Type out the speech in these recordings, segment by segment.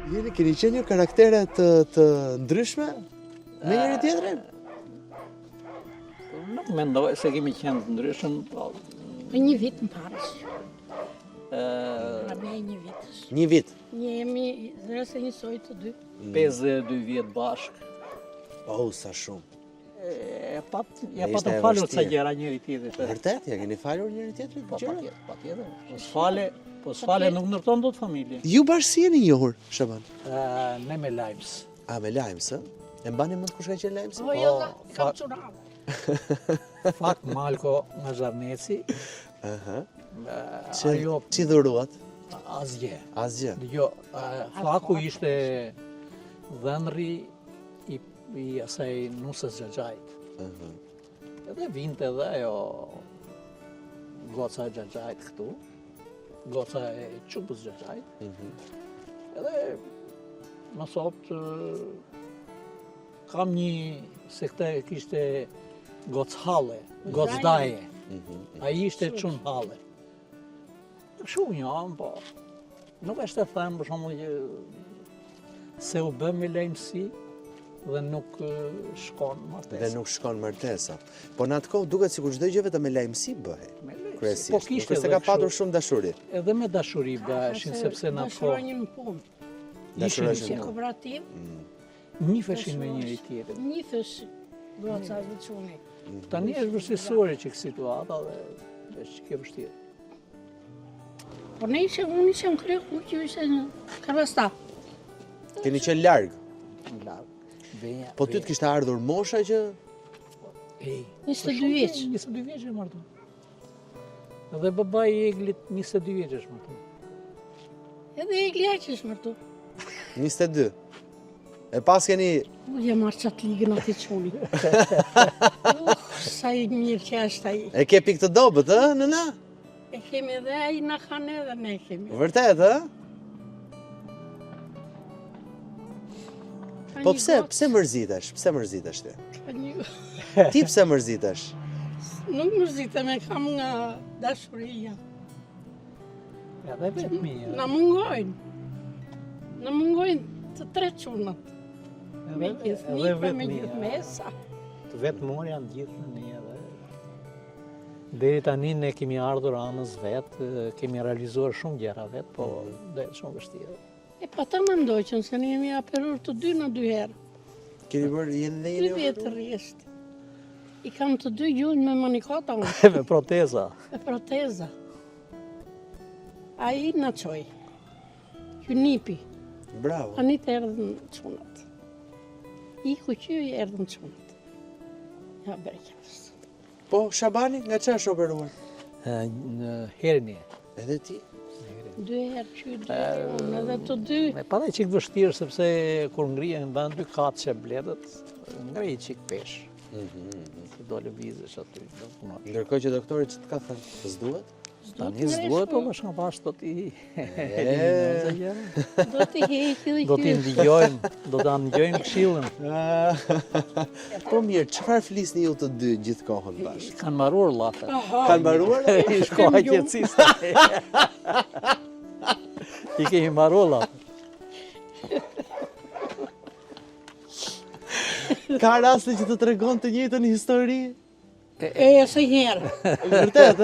Jeni keni qenë një karaktere të ndryshme me njëri tjetrin? Nuk mendoj se kemi qenë të ndryshëm, po. Me një vit më parës. Me një vitës. Një vit? Jemi nëse njësoj të dy. 52 vjet bashk. Sa shumë. Pa të falur ca gjëra njëri tjetrit. Vërtet, ja keni falur njëri tjetrit? Po patjetër. Po s'fale nuk ndërton dot familje. Ju bashkë si jeni njohur, Shaban? Ne me Lajms. Me Lajms, ë? E mbani mend kush ka qenë Lajms? Po jo, kam çunave. Fakt Malko nga Zharneci. Çi dhuruat? Asgjë. Jo, Faku ishte dhënri i asaj nusës Xhaxhait. Edhe vinte edhe ajo goca e Xhaxhait këtu. Goca e Çupës Xhaxhait. Edhe më sot kam një se këta kishte gocëhalle, gocëdaje. Ai ishte çun halle. Shumë jam, po. Nuk është të them për shembull se u bë me lejmësi dhe nuk shkon martesa. Dhe nuk shkon martesa. Po në atë kohë duket sikur çdo gjë vetëm me lajmësi bëhej. Kryesisht. Po kishte se ka patur shumë dashuri. Edhe me dashuri bëheshin sepse në atë kohë Dashuronjën në punë. Dashuronjën. Kooperativ. Nifeshin me njëri tjetrin. Nifesh goca dhe çuni. Tani është vështirësore që situata dhe është që vështirë. Po unë ishem kreku që ishte në Karasta. Keni qenë larg. Larg. Po ty të kishte ardhur mosha që 22 vjeç. 22 vjeç e martu. Edhe babai i Eglit 22 vjeç është martu. Edhe Egli aq është martu. 22. E pas keni... Uja marrë qatë ligën ati quni. Sa i mirë që është aji. E ke pikë të dobët, nëna? E kemi edhe aji në kanë edhe ne kemi. Vërtet, Po pse mërzitesh? Pse mërzitesh ti? Ti pse mërzitesh? Nuk mërzite me kam nga dashuria. Edhe vetëmi. Na mungojnë. Na mungojnë të tre qunat. Me gjithë një, me gjithë mesa. Të vetë morë janë gjithë në një edhe. Deri tani ne kemi ardhur anës vetë, kemi realizuar shumë gjëra vetë, po dhe shumë vështirë. Po ta më ndoqën, se ne jemi aperur të dy në 2 herë. Keni bërë jenë dhe 3 vjetë rrjesht. I kam të 2 gjunjë me manikata unë. Me proteza. Me proteza. A i në qoj. Që nipi. Bravo. A një të erdhën qunat. I ku që i erdhën qunat. Ja, brekjavës. Po, Shabani, nga që është operuar? Herni. Edhe ti? 2 herë që 2 herë unë, edhe të 2. Me pa dhe qikë vështirë, sepse kur ngrihen në 2 katë që bledët, ngrej qikë peshë. Se do lëvizësh aty. Ndërkohë që doktori që të ka thënë, s'duhet? Tani s'duhet, po më shumë bashkë do t'i... Do t'i heqi dhe do t'i ndigjojmë, do t'a ndigjojmë këshillën. Po mirë, çfarë flisni ju të dy gjithë kohën bashkë? Kanë marruar llafe. Kanë mbaruar? I shkoha qetësisë. I kemi marruar llafe. Ka raste që të tregon të njëjtën histori? Se herë. Vërtet,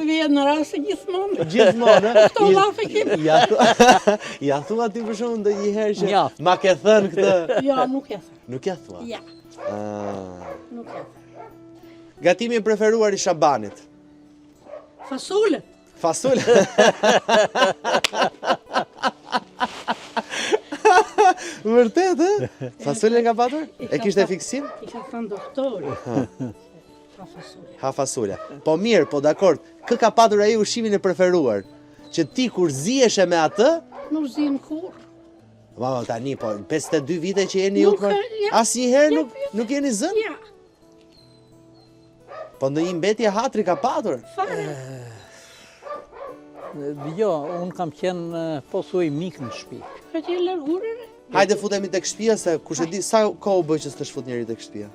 Vjen në raste gjithmonë. Gjithmonë, Këto llafe kemi. Ja thua ti për shembull ndonjëherë që ma ke thënë këtë? Jo, nuk e thënë. Nuk ja thua? Ja. Nuk e thënë. Gatimi preferuar i Shabanit? Fasole. Fasole? Vërtet, Fasole nga patur? E kishte fiksim? I ka thënë doktori. Ha fasole. Po mirë, po dakord, kë ka patur ai ushqimin e preferuar? Që ti kur ziheshe me atë? Nuk zim kur. Mama, tani, po 52 vite që jeni ju të asnjëherë nuk jeni zënë? Ja. Po ndonjë mbetje hatri ka patur? Fare. Jo, unë kam qenë po thuaj mik në shtëpi. Ka qenë largurëre? Hajde futemi tek shtëpia se kush e di sa kohë bë që s'të shfut njëri tek shtëpia.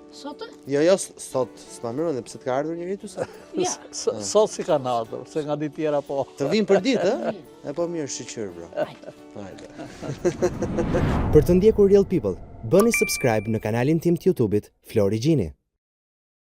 Sotë? Jo, sot s'ma mëron dhe pse të ka ardhur njëri ty sot? Ja. Sot si kanë ardhur, se nga ditë tjera po. Të vinë për ditë, E po mirë, shqyqyr, bro. Hajde. Për të ndjekur Real People, bëni subscribe në kanalin tim të YouTube-it Flori Gjini.